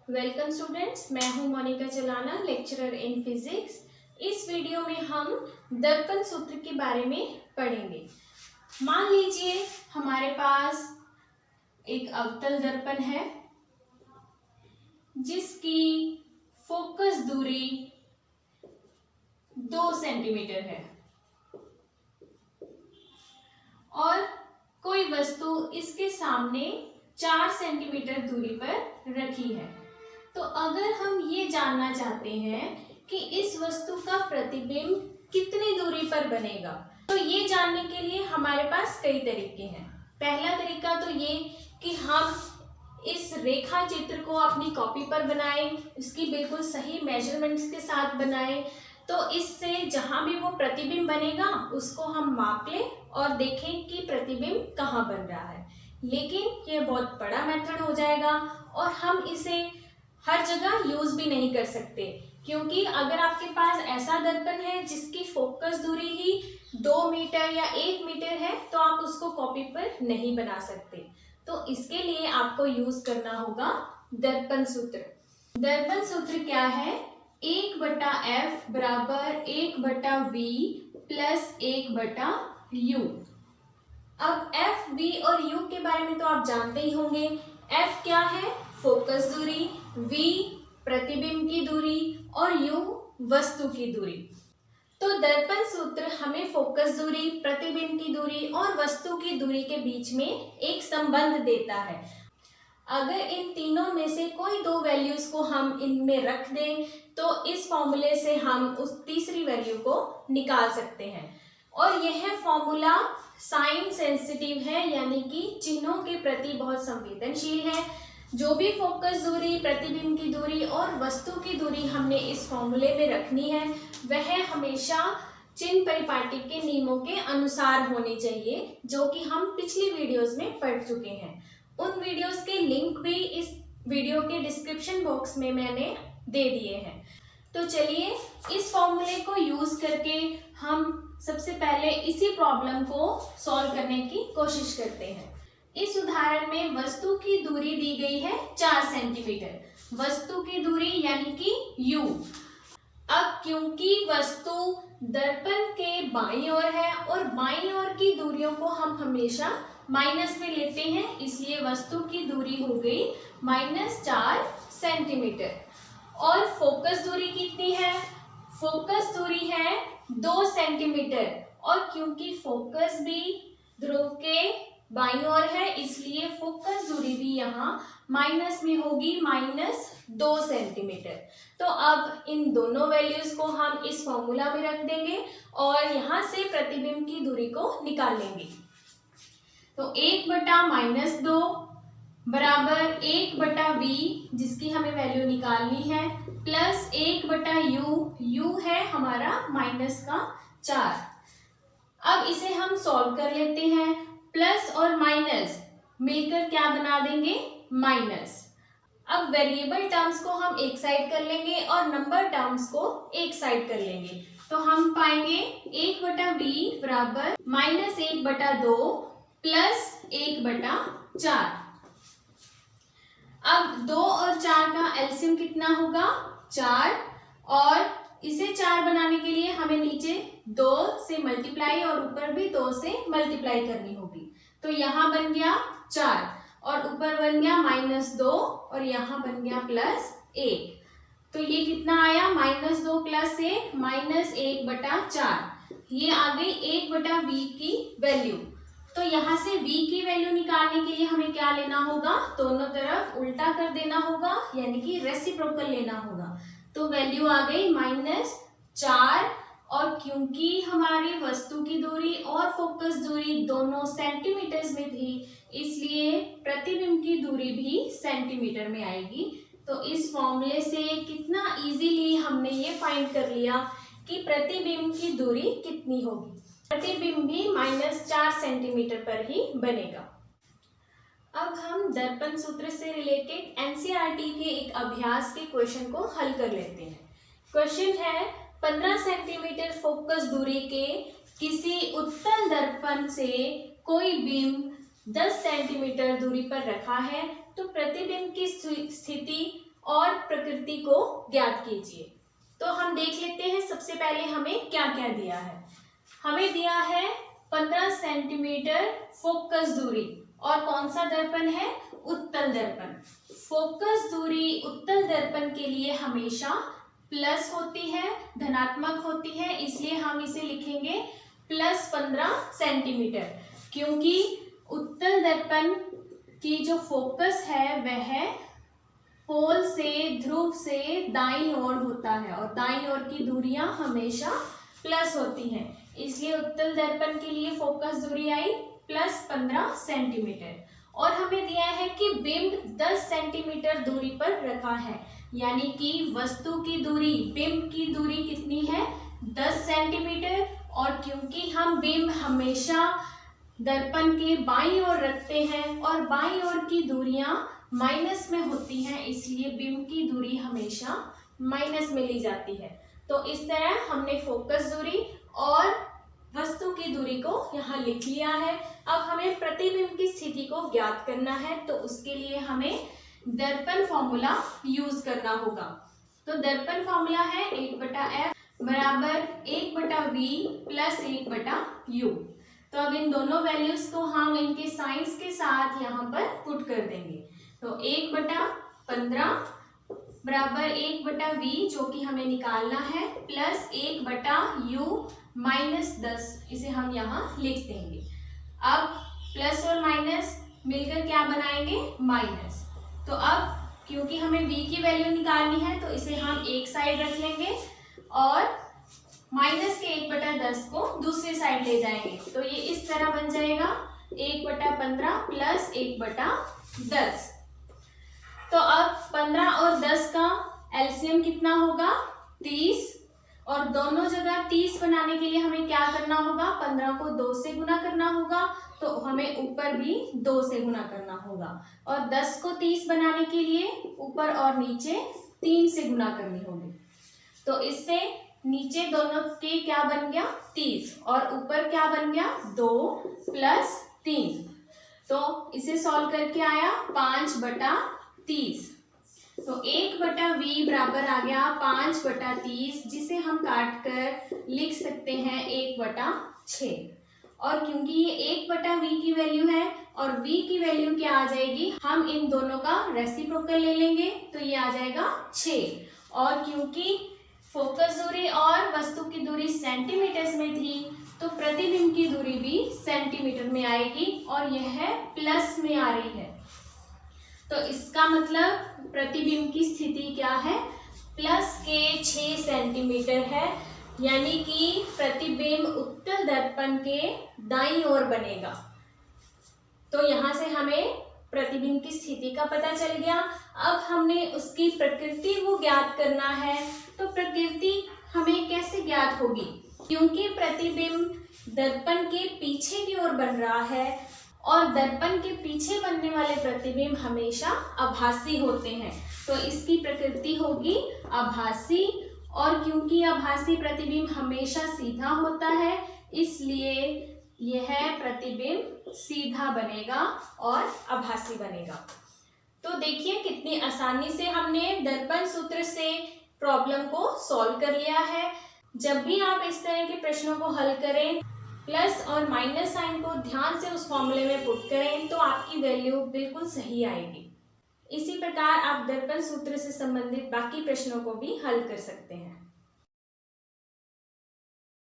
Welcome students, मैं हूं मोनिका चलाना, लेक्चरर इन फिजिक्स। इस वीडियो में हम दर्पण सूत्र के बारे में पढ़ेंगे। मान लीजिए हमारे पास एक अवतल दर्पण है जिसकी फोकस दूरी 2 सेंटीमीटर है और कोई वस्तु इसके सामने 4 सेंटीमीटर दूरी पर रखी है। तो अगर हम ये जानना चाहते हैं कि इस वस्तु का प्रतिबिंब कितनी दूरी पर बनेगा, तो ये जानने के लिए हमारे पास कई तरीके हैं। पहला तरीका तो ये कि हम इस रेखा चित्र को अपनी कॉपी पर बनाएं, उसकी बिल्कुल सही मेजरमेंट्स के साथ बनाएं, तो इससे जहां भी वो प्रतिबिंब बनेगा उसको हम माप लें और देखें कि प्रतिबिंब कहाँ बन रहा है। लेकिन ये बहुत बड़ा मेथड हो जाएगा और हम इसे हर जगह यूज भी नहीं कर सकते, क्योंकि अगर आपके पास ऐसा दर्पण है जिसकी फोकस दूरी ही 2 मीटर या 1 मीटर है तो आप उसको कॉपी पर नहीं बना सकते। तो इसके लिए आपको यूज करना होगा दर्पण सूत्र। दर्पण सूत्र क्या है? 1/f बराबर 1/v प्लस 1/u। अब f, v और u के बारे में तो आप जानते ही होंगे। f क्या है? फोकस दूरी, v प्रतिबिंब की दूरी और u वस्तु की दूरी। तो दर्पण सूत्र हमें फोकस दूरी, प्रतिबिंब की दूरी और वस्तु की दूरी के बीच में एक संबंध देता है। अगर इन तीनों में से कोई 2 वैल्यूज को हम इनमें रख दें तो इस फॉर्मूले से हम उस तीसरी वैल्यू को निकाल सकते हैं। और यह फॉर्मूला साइन सेंसिटिव है, यानी कि चिन्हों के प्रति बहुत संवेदनशील है। जो भी फोकस दूरी, प्रतिबिंब की दूरी और वस्तु की दूरी हमने इस फॉर्मूले में रखनी है वह हमेशा चिन्ह परिपाटी के नियमों के अनुसार होनी चाहिए, जो कि हम पिछली वीडियोस में पढ़ चुके हैं। उन वीडियोस के लिंक भी इस वीडियो के डिस्क्रिप्शन बॉक्स में मैंने दे दिए हैं। तो चलिए इस फॉर्मूले को यूज करके हम सबसे पहले इसी प्रॉब्लम को सॉल्व करने की कोशिश करते हैं। इस उदाहरण में वस्तु की दूरी दी गई है 4 सेंटीमीटर। वस्तु की दूरी यानी कि u। अब क्योंकि वस्तु दर्पण के बाईं ओर है और बाईं ओर की दूरियों को हम हमेशा माइनस में लेते हैं, इसलिए वस्तु की दूरी हो गई -4 सेंटीमीटर। और फोकस दूरी कितनी है? फोकस दूरी है 2 सेंटीमीटर और क्योंकि फोकस भी ध्रुव के बाईं ओर है इसलिए फोकस दूरी भी यहाँ माइनस में होगी, -2 सेंटीमीटर। तो अब इन दोनों वैल्यूज को हम इस फॉर्मूला में रख देंगे और यहाँ से प्रतिबिंब की दूरी को निकाल लेंगे। तो 1/-2 बराबर 1/v, जिसकी हमें वैल्यू निकालनी है, प्लस 1/u, u है हमारा -4। अब इसे हम सॉल्व कर लेते हैं। प्लस और माइनस मिलकर क्या बना देंगे? माइनस। अब वेरिएबल टर्म्स को हम एक साइड कर लेंगे और नंबर टर्म्स को एक साइड कर लेंगे, तो हम पाएंगे 1/v बराबर -1/2 प्लस 1/4। अब 2 और 4 का एलसीएम कितना होगा? 4। और इसे 4 बनाने के लिए हमें नीचे 2 से मल्टीप्लाई और ऊपर भी 2 से मल्टीप्लाई करनी होगी। तो यहाँ बन गया 4 और ऊपर बन गया -2 और यहाँ बन गया +1। तो ये कितना आया? -2 + 1 -1/4। ये आ गई 1/v की वैल्यू। तो यहाँ से v की वैल्यू निकालने के लिए हमें क्या लेना होगा? दोनों तरफ उल्टा कर देना होगा, यानी कि रेसिप्रोकल लेना होगा। तो वैल्यू आ गई -4 और क्योंकि हमारी वस्तु की दूरी और फोकस दूरी दोनों सेंटीमीटर्स में थी इसलिए प्रतिबिंब की दूरी भी सेंटीमीटर में आएगी। तो इस फॉर्मूले से कितना इजीली हमने ये फाइंड कर लिया कि प्रतिबिंब की दूरी कितनी होगी। प्रतिबिंब भी -4 सेंटीमीटर पर ही बनेगा। अब हम दर्पण सूत्र से रिलेटेड एनसीईआरटी के एक अभ्यास के क्वेश्चन को हल कर लेते हैं। क्वेश्चन है 15 सेंटीमीटर फोकस दूरी के किसी उत्तल दर्पण से कोई बिंब 10 सेंटीमीटर दूरी पर रखा है, तो प्रतिबिंब की स्थिति और प्रकृति को ज्ञात कीजिए। तो हम देख लेते हैं सबसे पहले हमें क्या क्या दिया है। हमें दिया है 15 सेंटीमीटर फोकस दूरी, और कौन सा दर्पण है, उत्तल दर्पण। फोकस दूरी उत्तल दर्पण के लिए हमेशा प्लस होती है, धनात्मक होती है, इसलिए हम इसे लिखेंगे प्लस 15 सेंटीमीटर, क्योंकि उत्तल दर्पण की जो फोकस है वह पोल से, ध्रुव से दाईं ओर होता है, और दाईं ओर की दूरियां हमेशा प्लस होती हैं, इसलिए उत्तल दर्पण के लिए फोकस दूरी आई प्लस 15 सेंटीमीटर। और हमें दिया है कि बिंब 10 सेंटीमीटर दूरी पर रखा है, यानी कि वस्तु की दूरी, बिंब की दूरी कितनी है, 10 सेंटीमीटर। और क्योंकि हम बिंब हमेशा दर्पण के बाईं ओर रखते हैं और बाईं ओर की दूरियां माइनस में होती हैं, इसलिए बिंब की दूरी हमेशा माइनस में ली जाती है। तो इस तरह हमने फोकस दूरी और वस्तु की दूरी को यहाँ लिख लिया है। अब हमें प्रतिबिंब की स्थिति को ज्ञात करना है, तो उसके लिए हमें दर्पण फॉर्मूला यूज करना होगा। तो दर्पण फॉर्मूला है 1/f बराबर 1/v प्लस 1/u। तो अब इन दोनों वैल्यूज को हम इनके साइंस के साथ यहाँ पर पुट कर देंगे। तो 1/15 बराबर 1/v जो कि हमें निकालना है, प्लस 1/u माइनस 10, इसे हम यहाँ लिख देंगे। अब प्लस और माइनस मिलकर क्या बनाएंगे, माइनस। तो अब क्योंकि हमें v की वैल्यू निकालनी है तो इसे हम एक साइड रख लेंगे और माइनस के 1/10 को दूसरी साइड ले जाएंगे। तो ये इस तरह बन जाएगा 1/15 प्लस 1/10। तो अब 15 और 10 का एलसीएम कितना होगा, 30, और दोनों जगह 30 बनाने के लिए हमें क्या करना होगा, 15 को 2 से गुना करना होगा, तो हमें ऊपर भी 2 से गुना करना होगा, और 10 को 30 बनाने के लिए ऊपर और नीचे 3 से गुना करनी होगी। तो इससे नीचे दोनों के क्या बन गया, 30, और ऊपर क्या बन गया, 2 प्लस 3। तो इसे सॉल्व करके आया 5/30। तो 1/v बराबर आ गया 5/30, जिसे हम काट कर लिख सकते हैं 1/6। और क्योंकि ये 1/v की वैल्यू है और v की वैल्यू क्या आ जाएगी, हम इन दोनों का रेसिप्रोकल ले लेंगे, तो ये आ जाएगा 6। और क्योंकि फोकस दूरी और वस्तु की दूरी सेंटीमीटर्स में थी, तो प्रतिबिंब की दूरी भी सेंटीमीटर में आएगी, और यह प्लस में आ रही है। तो इसका मतलब प्रतिबिंब की स्थिति क्या है, प्लस के 6 सेंटीमीटर है, यानी कि प्रतिबिंब उत्तल दर्पण के दाईं ओर बनेगा। तो यहाँ से हमें प्रतिबिंब की स्थिति का पता चल गया। अब हमने उसकी प्रकृति को ज्ञात करना है। तो प्रकृति हमें कैसे ज्ञात होगी, क्योंकि प्रतिबिंब दर्पण के पीछे की ओर बन रहा है, और दर्पण के पीछे बनने वाले प्रतिबिंब हमेशा आभासी होते हैं, तो इसकी प्रकृति होगी आभासी। और क्योंकि आभासी प्रतिबिंब हमेशा सीधा होता है, इसलिए यह प्रतिबिंब सीधा बनेगा और आभासी बनेगा। तो देखिए कितनी आसानी से हमने दर्पण सूत्र से प्रॉब्लम को सॉल्व कर लिया है। जब भी आप इस तरह के प्रश्नों को हल करें, प्लस और माइनस साइन को ध्यान से उस फॉर्मूले में पुट करें, तो आपकी वैल्यू बिल्कुल सही आएगी। इसी प्रकार आप दर्पण सूत्र से संबंधित बाकी प्रश्नों को भी हल कर सकते हैं।